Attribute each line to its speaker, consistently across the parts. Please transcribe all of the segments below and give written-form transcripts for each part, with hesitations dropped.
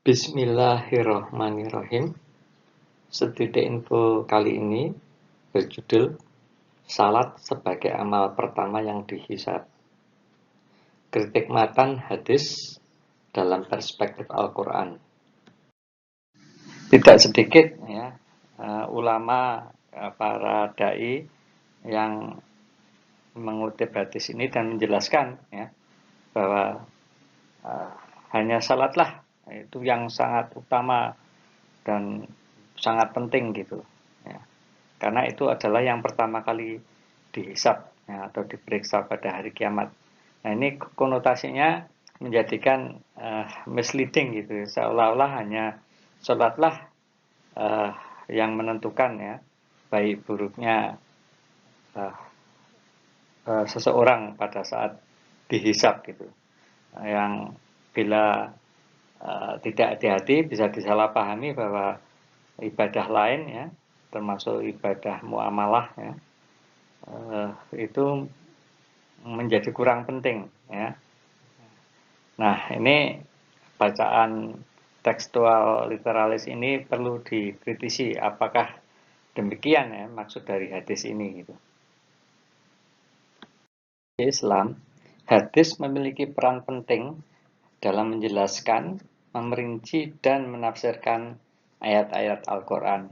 Speaker 1: Bismillahirrohmanirrohim. Studi info kali ini berjudul Salat sebagai amal pertama yang dihisab. Kritik matan hadis dalam perspektif Al-Quran. Tidak sedikit ya ulama, para dai yang mengutip hadis ini dan menjelaskan ya bahwa hanya salatlah itu yang sangat utama dan sangat penting gitu ya. Karena itu adalah yang pertama kali dihisab ya, atau diperiksa pada hari kiamat. Nah, ini konotasinya menjadikan misleading gitu, seolah-olah hanya sholatlah yang menentukan ya baik buruknya seseorang pada saat dihisab gitu, yang bila tidak hati-hati bisa disalahpahami bahwa ibadah lain ya, termasuk ibadah muamalah ya, itu menjadi kurang penting ya. Nah, ini bacaan tekstual literalis ini perlu dikritisi apakah demikian ya maksud dari hadis ini gitu. Di Islam, hadis memiliki peran penting dalam menjelaskan, memerinci dan menafsirkan ayat-ayat Al-Quran.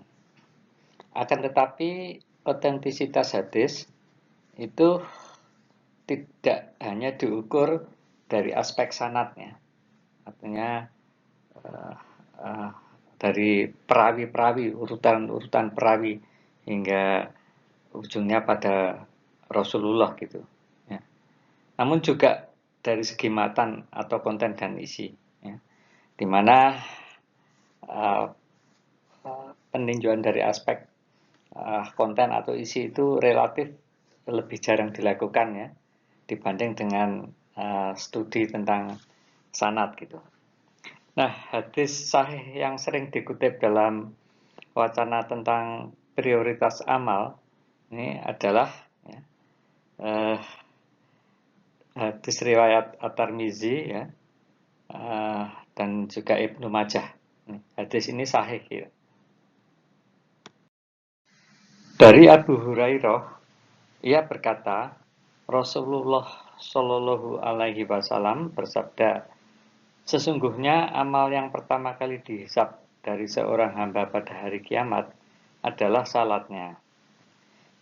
Speaker 1: Akan tetapi otentisitas hadis itu tidak hanya diukur dari aspek sanadnya, artinya dari perawi-perawi, urutan-urutan perawi hingga ujungnya pada Rasulullah gitu ya. Namun juga dari segi matan atau konten dan isi ya, di mana peninjauan dari aspek konten atau isi itu relatif lebih jarang dilakukan ya dibanding dengan studi tentang sanad gitu. Nah, hadis sahih yang sering dikutip dalam wacana tentang prioritas amal ini adalah ya, hadis riwayat At-Tirmizi ya, dan juga Ibnu Majah. Hadis ini sahih ya. Dari Abu Hurairah, ia berkata, Rasulullah Shallallahu Alaihi Wasallam bersabda, sesungguhnya amal yang pertama kali dihisab dari seorang hamba pada hari kiamat adalah salatnya.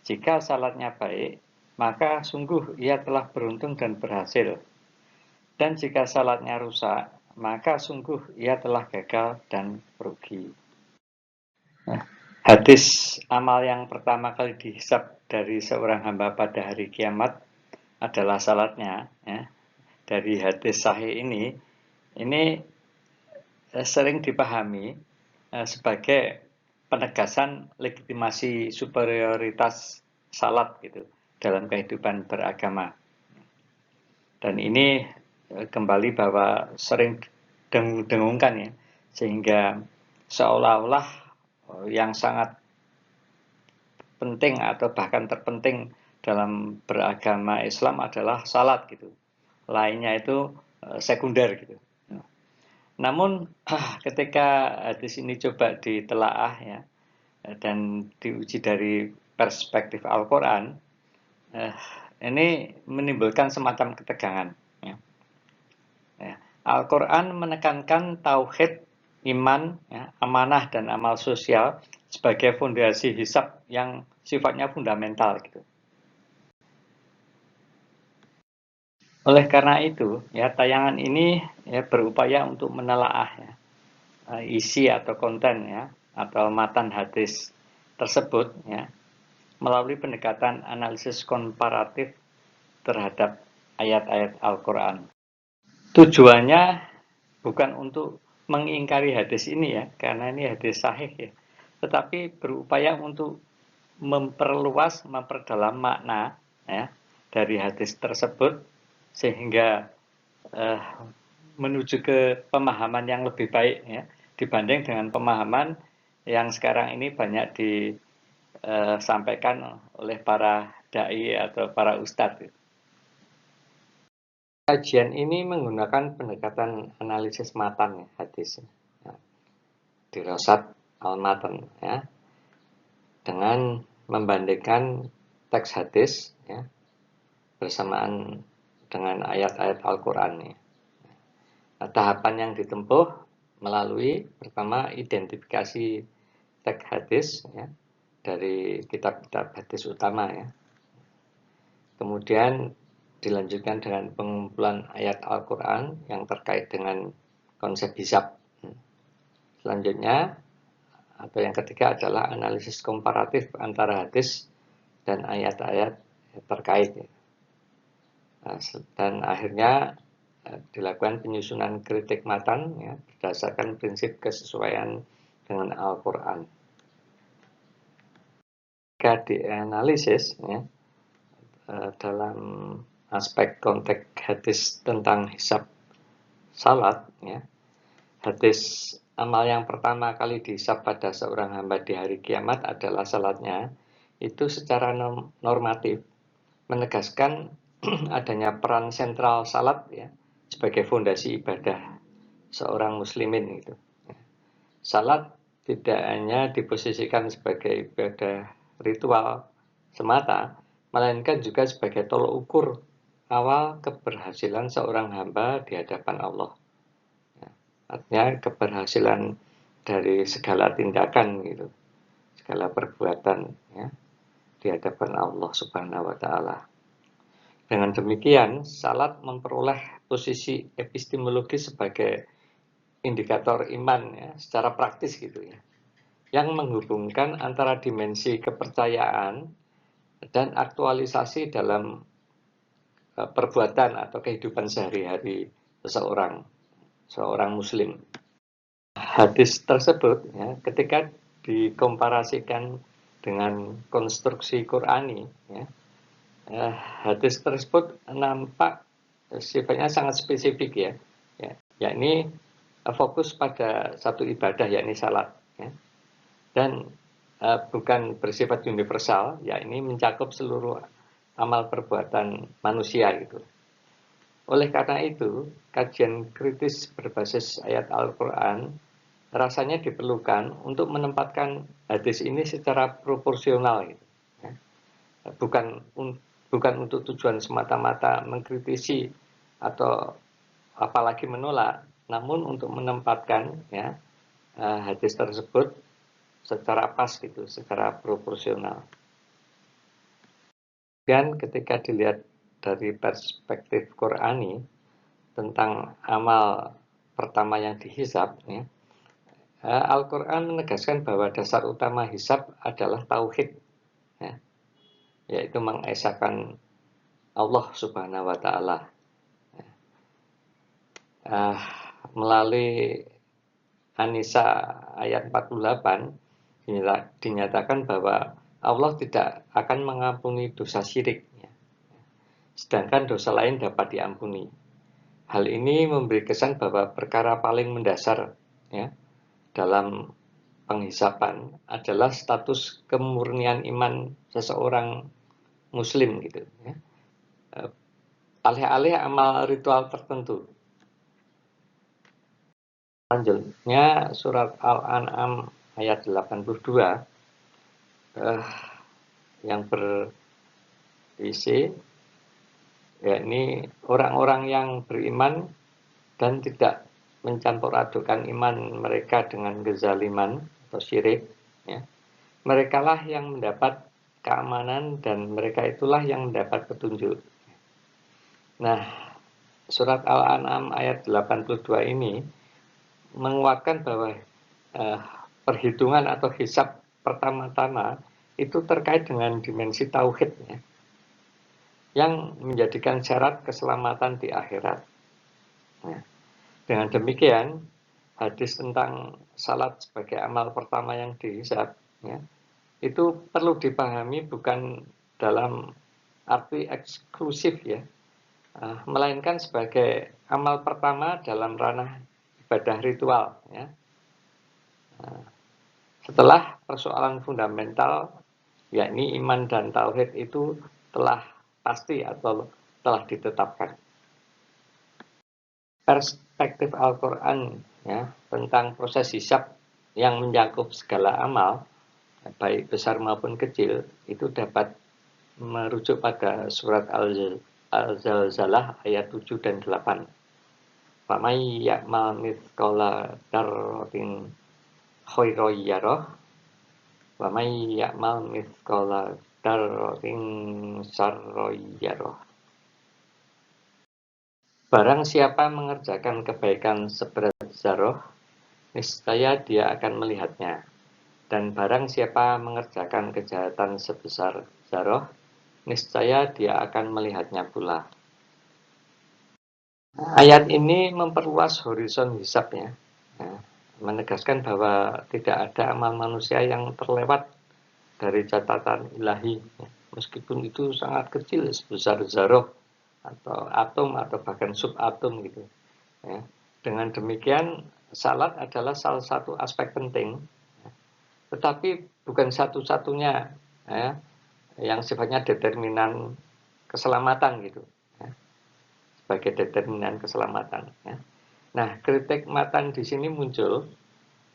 Speaker 1: Jika salatnya baik, maka sungguh ia telah beruntung dan berhasil. Dan jika salatnya rusak, maka sungguh ia telah gagal dan rugi. Nah, hadis amal yang pertama kali dihisab dari seorang hamba pada hari kiamat adalah salatnya ya. Dari hadis sahih ini sering dipahami sebagai penegasan legitimasi superioritas salat gitu dalam kehidupan beragama. Dan ini kembali bahwa sering dengungkan ya, sehingga seolah-olah yang sangat penting atau bahkan terpenting dalam beragama Islam adalah salat gitu. Lainnya itu sekunder gitu. Namun ketika hadis ini coba ditelaah ya dan diuji dari perspektif Al-Quran, ini menimbulkan semacam ketegangan. Ya. Al-Quran menekankan tauhid, iman, ya, amanah dan amal sosial sebagai fondasi hisab yang sifatnya fundamental gitu. Oleh karena itu, ya tayangan ini ya berupaya untuk menelaah ya, isi atau konten ya atau matan hadis tersebut ya melalui pendekatan analisis komparatif terhadap ayat-ayat Al-Quran. Tujuannya bukan untuk mengingkari hadis ini ya, karena ini hadis sahih ya, tetapi berupaya untuk memperluas, memperdalam makna ya dari hadis tersebut sehingga menuju ke pemahaman yang lebih baik ya dibanding dengan pemahaman yang sekarang ini banyak disampaikan oleh para dai atau para ustadz. Kajian ini menggunakan pendekatan analisis matan ya, hadis. dirasat al-matan ya, dengan membandingkan teks hadis ya, bersamaan dengan ayat-ayat Al-Qur'an ya. Nah, tahapan yang ditempuh melalui pertama identifikasi teks hadis ya, dari kitab-kitab hadis utama ya. Kemudian dilanjutkan dengan pengumpulan ayat Al-Qur'an yang terkait dengan konsep hisab. Selanjutnya atau yang ketiga adalah analisis komparatif antara hadis dan ayat-ayat terkait ya. Dan akhirnya dilakukan penyusunan kritik matan ya, berdasarkan prinsip kesesuaian dengan Al-Quran. Jika dianalisis ya, dalam aspek konteks hadis tentang hisab salat ya, hadis amal yang pertama kali dihisab pada seorang hamba di hari kiamat adalah salatnya. Itu secara normatif menegaskan adanya peran sentral salat ya, sebagai fondasi ibadah seorang muslimin itu. Salat tidak hanya diposisikan sebagai ibadah ritual semata, melainkan juga sebagai tolok ukur awal keberhasilan seorang hamba di hadapan Allah. Artinya keberhasilan dari segala tindakan gitu, segala perbuatan ya, di hadapan Allah Subhanahu wa taala. Dengan demikian, salat memperoleh posisi epistemologis sebagai indikator iman ya, secara praktis gitu ya, yang menghubungkan antara dimensi kepercayaan dan aktualisasi dalam perbuatan atau kehidupan sehari-hari seorang muslim. Hadis tersebut ya, ketika dikomparasikan dengan konstruksi Qur'ani ya, hadis tersebut nampak sifatnya sangat spesifik ya, yakni fokus pada satu ibadah yakni salat ya, dan bukan bersifat universal, yakni mencakup seluruh amal perbuatan manusia gitu. Oleh karena itu, kajian kritis berbasis ayat Al-Quran rasanya diperlukan untuk menempatkan hadis ini secara proporsional gitu, ya. Bukan untuk tujuan semata-mata mengkritisi atau apalagi menolak, namun untuk menempatkan ya, hadis tersebut secara pas gitu, secara proporsional. Dan ketika dilihat dari perspektif Qur'ani tentang amal pertama yang dihisab ya, Al-Quran menegaskan bahwa dasar utama hisab adalah tauhid ya, yaitu mengesahkan Allah Subhanahu wa taala. Melalui An-Nisa ayat 48 dinyatakan bahwa Allah tidak akan mengampuni dosa syirik ya, sedangkan dosa lain dapat diampuni. Hal ini memberi kesan bahwa perkara paling mendasar ya, dalam penghisapan adalah status kemurnian iman seseorang muslim gitu ya, alih-alih amal ritual tertentu. Selanjutnya surat Al-An'am ayat 82 yang berisi yakni orang-orang yang beriman dan tidak mencampur adukan iman mereka dengan kezaliman atau syirik ya. Merekalah yang mendapat keamanan dan mereka itulah yang mendapat petunjuk. Nah, surat Al-An'am ayat 82 ini menguatkan bahwa perhitungan atau hisab pertama-tama itu terkait dengan dimensi tauhid ya, yang menjadikan syarat keselamatan di akhirat. Nah, dengan demikian, hadis tentang salat sebagai amal pertama yang dihisab ya, itu perlu dipahami bukan dalam arti eksklusif ya, melainkan sebagai amal pertama dalam ranah ibadah ritual ya. Setelah persoalan fundamental yakni iman dan tauhid itu telah pasti atau telah ditetapkan. Perspektif Al-Quran ya, tentang proses hisab yang mencakup segala amal, baik besar maupun kecil, itu dapat merujuk pada surat Al-Zalzalah ayat 7 dan 8. Famay ya'mal mithqala dzarratin khairan yarah wa may ya'mal mithqala dzarratin syarran yarah. Barang siapa mengerjakan kebaikan seberat zarah, niscaya dia akan melihatnya. Dan barang siapa mengerjakan kejahatan sebesar zarah, niscaya dia akan melihatnya pula. Ayat ini memperluas horizon hisabnya, menegaskan bahwa tidak ada amal manusia yang terlewat dari catatan ilahi, meskipun itu sangat kecil sebesar zarah atau atom atau bahkan subatom gitu. Ya. Dengan demikian, salat adalah salah satu aspek penting, tetapi bukan satu-satunya ya, yang sifatnya determinan keselamatan gitu, ya, sebagai determinan keselamatan. Ya. Nah, kritik matan di sini muncul,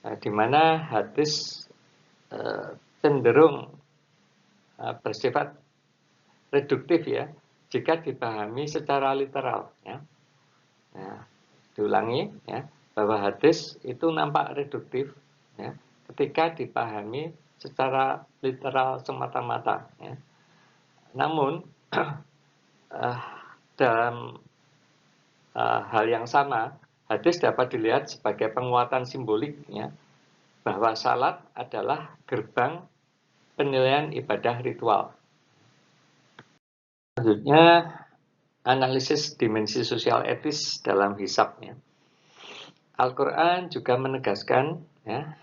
Speaker 1: di mana hadis cenderung bersifat reduktif ya, jika dipahami secara literal. Ya. Nah, diulangi ya, bahwa hadis itu nampak reduktif ya, ketika dipahami secara literal semata-mata. Ya. Namun dalam hal yang sama, hadis dapat dilihat sebagai penguatan simbolik ya, bahwa salat adalah gerbang penilaian ibadah ritual. Selanjutnya, analisis dimensi sosial etis dalam hisabnya. Al-Quran juga menegaskan ya,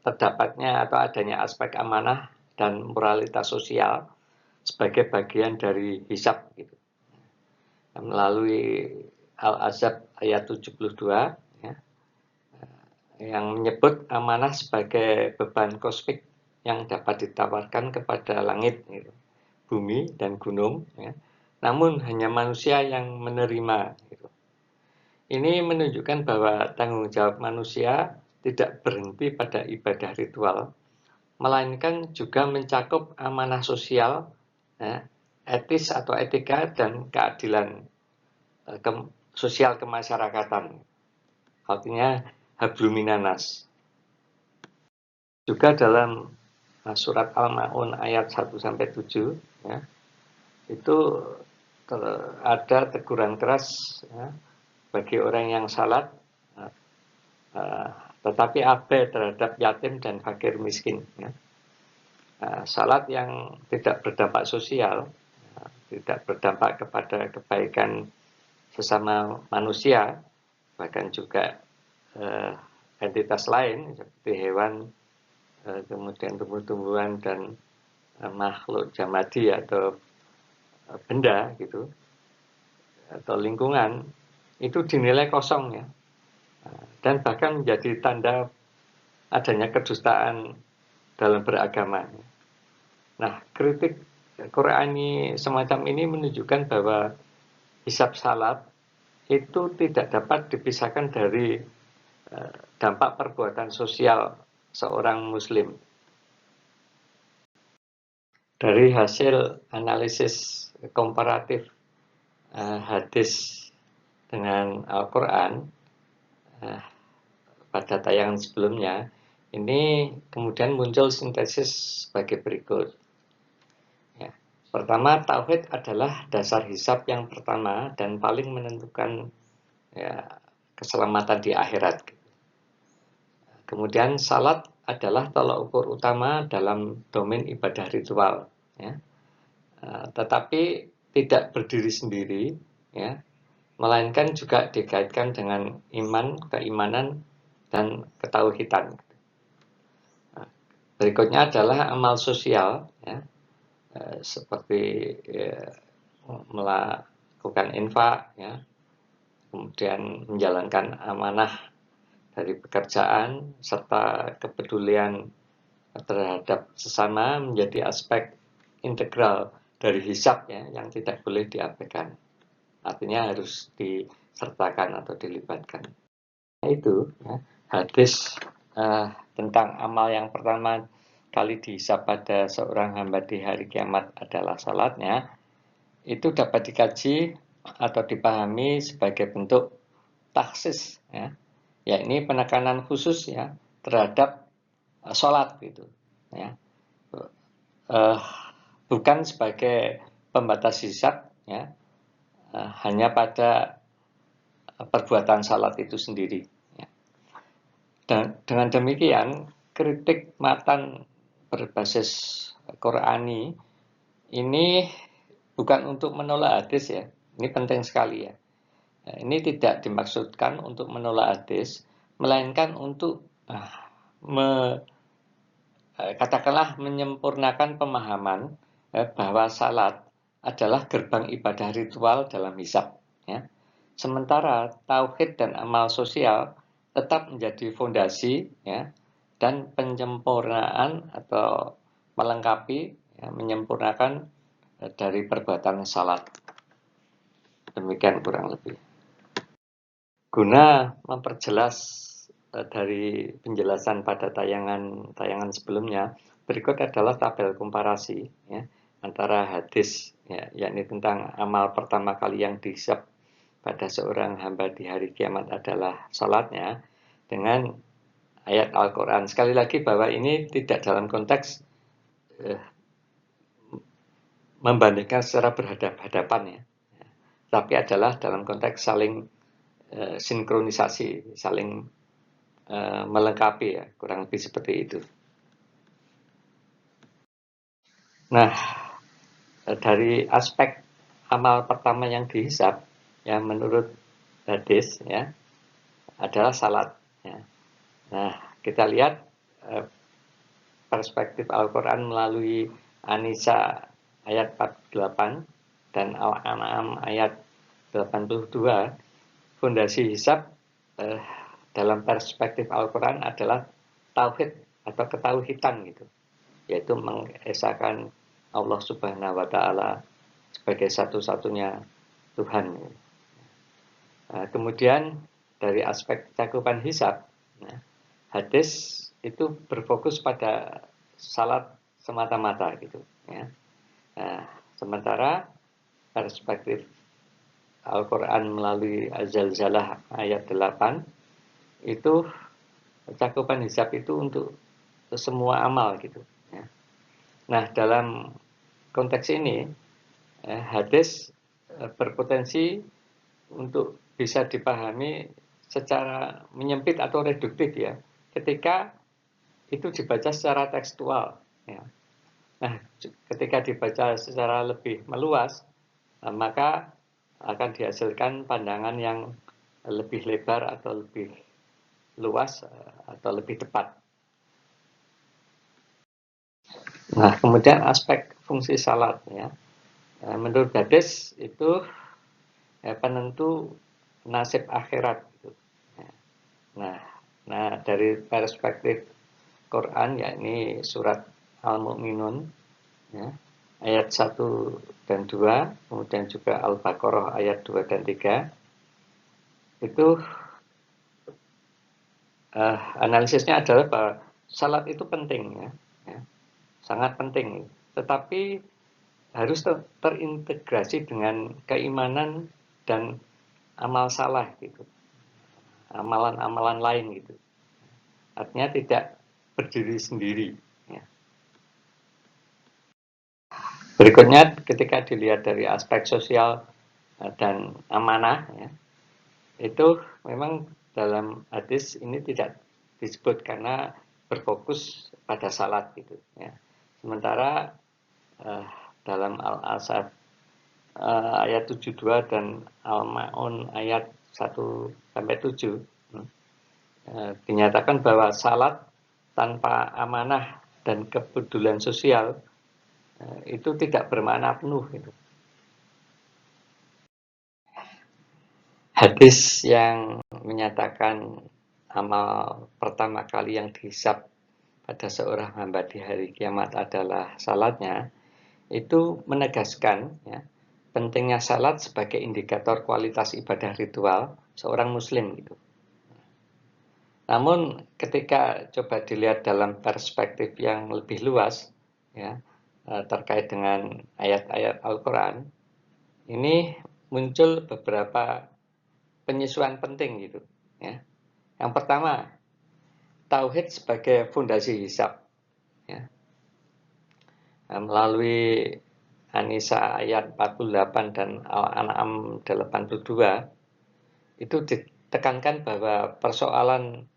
Speaker 1: terdapatnya atau adanya aspek amanah dan moralitas sosial sebagai bagian dari hisab gitu. Melalui Al-Ahzab ayat 72 ya, yang menyebut amanah sebagai beban kosmik yang dapat ditawarkan kepada langit gitu, bumi dan gunung ya. Namun hanya manusia yang menerima gitu. Ini menunjukkan bahwa tanggung jawab manusia tidak berhenti pada ibadah ritual, melainkan juga mencakup amanah sosial, ya, etis atau etika, dan keadilan sosial kemasyarakatan. Artinya habluminanas. Juga dalam surat Al-Ma'un ayat 1-7, ya, itu ada teguran keras ya, bagi orang yang salat tetapi abai terhadap yatim dan fakir miskin ya. Salat yang tidak berdampak sosial, tidak berdampak kepada kebaikan sesama manusia, bahkan juga entitas lain seperti hewan, kemudian tumbuh-tumbuhan dan makhluk jamadi atau benda gitu, atau lingkungan, itu dinilai kosong ya, dan bahkan menjadi tanda adanya kedustaan dalam beragama. Nah, kritik Qur'ani semacam ini menunjukkan bahwa hisab salat itu tidak dapat dipisahkan dari dampak perbuatan sosial seorang muslim. Dari hasil analisis komparatif hadis dengan Al-Quran pada tayangan sebelumnya, ini kemudian muncul sintesis sebagai berikut. Ya. Pertama, tauhid adalah dasar hisab yang pertama dan paling menentukan ya, keselamatan di akhirat. Kemudian salat adalah tolak ukur utama dalam domain ibadah ritual. Ya. Tetapi tidak berdiri sendiri, ya, melainkan juga dikaitkan dengan iman, keimanan, dan ketauhidan. Berikutnya adalah amal sosial, ya, seperti melakukan infak, ya, kemudian menjalankan amanah dari pekerjaan, serta kepedulian terhadap sesama menjadi aspek integral dari hisab ya, yang tidak boleh diabaikan. Artinya harus disertakan atau dilibatkan. Itu ya. hadis tentang amal yang pertama kali dihisab pada seorang hamba di hari kiamat adalah salatnya, itu dapat dikaji atau dipahami sebagai bentuk taksis, ya, yakni penekanan khusus ya terhadap sholat gitu, ya, bukan sebagai pembatas hisab, ya, hanya pada perbuatan salat itu sendiri. Ya. Dan dengan demikian kritik matan berbasis Qur'ani ini bukan untuk menolak hadis ya, ini penting sekali ya. Ini tidak dimaksudkan untuk menolak hadis, melainkan untuk katakanlah menyempurnakan pemahaman bahwa salat adalah gerbang ibadah ritual dalam hisab. Ya. Sementara tauhid dan amal sosial tetap menjadi fondasi ya, dan penyempurnaan atau melengkapi ya, menyempurnakan dari perbuatan salat. Demikian kurang lebih. Guna memperjelas dari penjelasan pada tayangan sebelumnya, berikut adalah tabel komparasi ya, antara hadis ya, yakni tentang amal pertama kali yang dihisab pada seorang hamba di hari kiamat adalah salatnya dengan ayat Al-Quran. Sekali lagi bahwa ini tidak dalam konteks membandingkan secara berhadapan-hadapan ya, tapi adalah dalam konteks saling sinkronisasi, saling melengkapi ya, kurang lebih seperti itu. Nah, dari aspek amal pertama yang dihisab ya menurut hadis ya adalah salat ya. Nah, kita lihat perspektif Al-Quran melalui An-Nisa ayat 48 dan Al-An'am ayat 82. Fondasi hisab dalam perspektif Al-Quran adalah tauhid atau ketauhidan gitu, yaitu mengesahkan Allah Subhanahu wa Ta'ala sebagai satu-satunya Tuhan. Nah, kemudian dari aspek cakupan hisab, nah, hadis itu berfokus pada salat semata-mata gitu. Ya. Nah, sementara perspektif Al-Quran melalui Az-Zalzalah ayat 8 itu cakupan hisab itu untuk semua amal gitu. Ya. Nah, dalam konteks ini hadis berpotensi untuk bisa dipahami secara menyempit atau reduktif ya, ketika itu dibaca secara tekstual. Ya. Nah, ketika dibaca secara lebih meluas, maka akan dihasilkan pandangan yang lebih lebar atau lebih luas atau lebih tepat. Nah, kemudian aspek fungsi salat ya. Menurut hadis itu penentu nasib akhirat gitu. Nah, dari perspektif Quran yakni surat Al-Mu'minun ya, ayat 1 dan 2, kemudian juga Al-Baqarah ayat 2 dan 3. Itu analisisnya adalah bahwa salat itu penting ya, sangat penting, tetapi harus terintegrasi dengan keimanan dan amal salah gitu, amalan-amalan lain gitu. Artinya tidak berdiri sendiri. Ya. Berikutnya ketika dilihat dari aspek sosial dan amanah ya, itu memang dalam hadis ini tidak disebut karena berfokus pada salat gitu ya. Sementara dalam Al-Asad ayat 72 dan Al-Ma'un ayat 1-7 dinyatakan bahwa salat tanpa amanah dan kepedulian sosial itu tidak bermakna penuh gitu. Hadis yang menyatakan amal pertama kali yang dihisab pada seorang hamba di hari kiamat adalah salatnya, itu menegaskan ya, pentingnya salat sebagai indikator kualitas ibadah ritual seorang muslim gitu. Namun ketika coba dilihat dalam perspektif yang lebih luas, ya, terkait dengan ayat-ayat Al-Quran, ini muncul beberapa penyesuaian penting gitu. Ya. Yang pertama, tauhid sebagai fondasi hisab. Ya. Melalui An-Nisa ayat 48 dan Al-An'am 82, itu ditekankan bahwa persoalan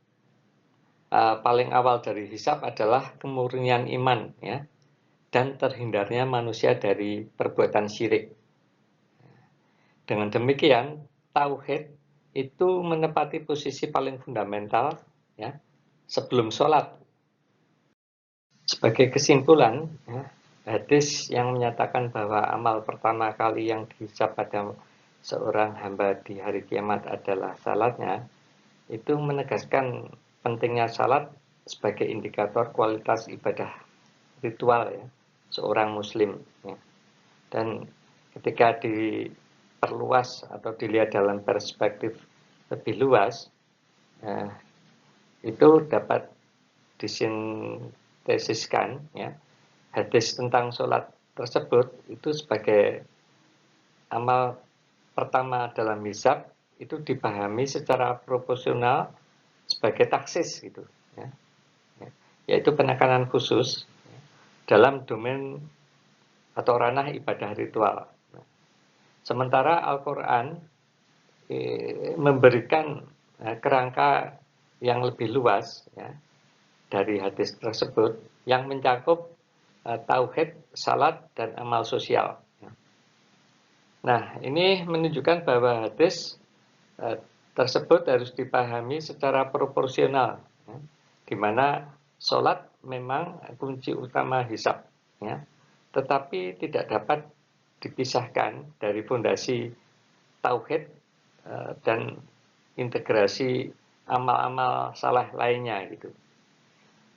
Speaker 1: paling awal dari hisab adalah kemurnian iman, ya, dan terhindarnya manusia dari perbuatan syirik. Dengan demikian, tauhid itu menepati posisi paling fundamental, ya, sebelum sholat. Sebagai kesimpulan, ya, hadis yang menyatakan bahwa amal pertama kali yang dihisab pada seorang hamba di hari kiamat adalah salatnya, itu menegaskan pentingnya salat sebagai indikator kualitas ibadah ritual, ya, seorang muslim, ya. Dan ketika diperluas atau dilihat dalam perspektif lebih luas, itu dapat disintesiskan, ya, hadis tentang sholat tersebut itu sebagai amal pertama dalam hisab itu dipahami secara proporsional sebagai taksis gitu, ya, yaitu penekanan khusus dalam domain atau ranah ibadah ritual. Sementara Al-Quran memberikan kerangka yang lebih luas, ya, dari hadis tersebut yang mencakup tauhid, salat, dan amal sosial. Nah, ini menunjukkan bahwa hadis tersebut harus dipahami secara proporsional, ya, di mana sholat memang kunci utama hisab, ya, tetapi tidak dapat dipisahkan dari fondasi tauhid dan integrasi amal-amal salah lainnya gitu.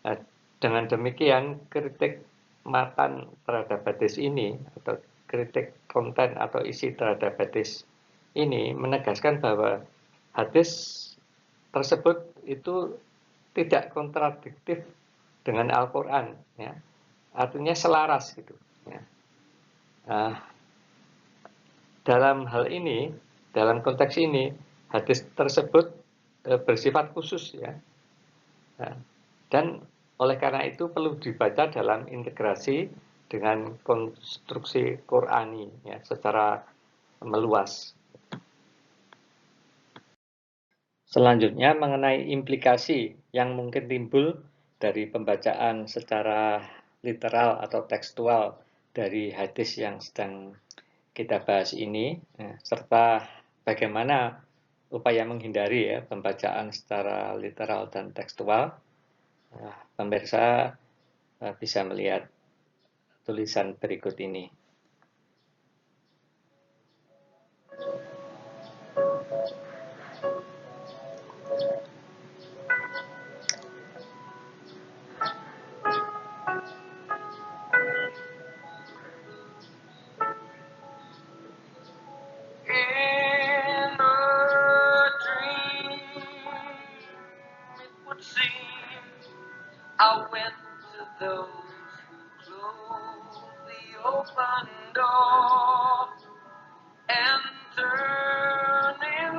Speaker 1: Nah, dengan demikian kritik matan terhadap hadis ini atau kritik konten atau isi terhadap hadis ini menegaskan bahwa hadis tersebut itu tidak kontradiktif dengan Al-Quran, ya. Artinya selaras gitu, ya. Nah, dalam hal ini, dalam konteks ini, hadis tersebut bersifat khusus, ya. Nah, dan oleh karena itu perlu dibaca dalam integrasi dengan konstruksi Qur'ani, ya, secara meluas. Selanjutnya mengenai implikasi yang mungkin timbul dari pembacaan secara literal atau tekstual dari hadis yang sedang kita bahas ini, ya, serta bagaimana upaya menghindari, ya, pembacaan secara literal dan tekstual. Nah, pemirsa bisa melihat tulisan berikut ini. I went to those who closed the open door and turning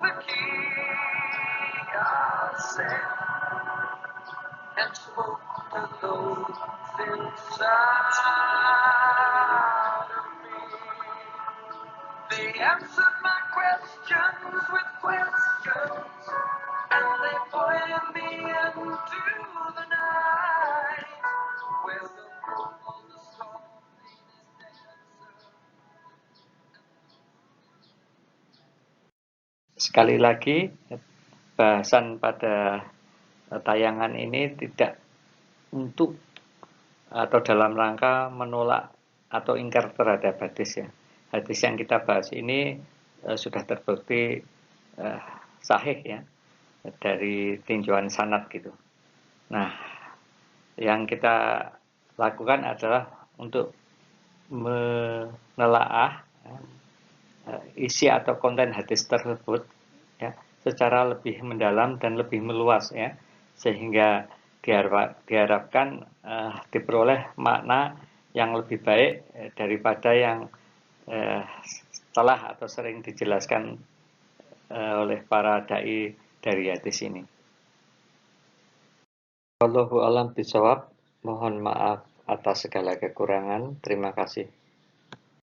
Speaker 1: the key, I sat and spoke to those inside of me. They answered my questions with questions, and they pointed me into the night where the room of the storm made his dancer. Sekali lagi, bahasan pada tayangan ini tidak untuk atau dalam rangka menolak atau ingkar terhadap hadis, ya. Hadis yang kita bahas ini sudah terbukti sahih, ya, dari tinjauan sanad gitu. Nah, yang kita lakukan adalah untuk menelaah isi atau konten hadis tersebut, ya, secara lebih mendalam dan lebih meluas ya, sehingga diharapkan diperoleh makna yang lebih baik daripada yang telah atau sering dijelaskan oleh para dai dari hadis ini. Wallahu a'lam bishawab. Mohon maaf atas segala kekurangan. Terima kasih.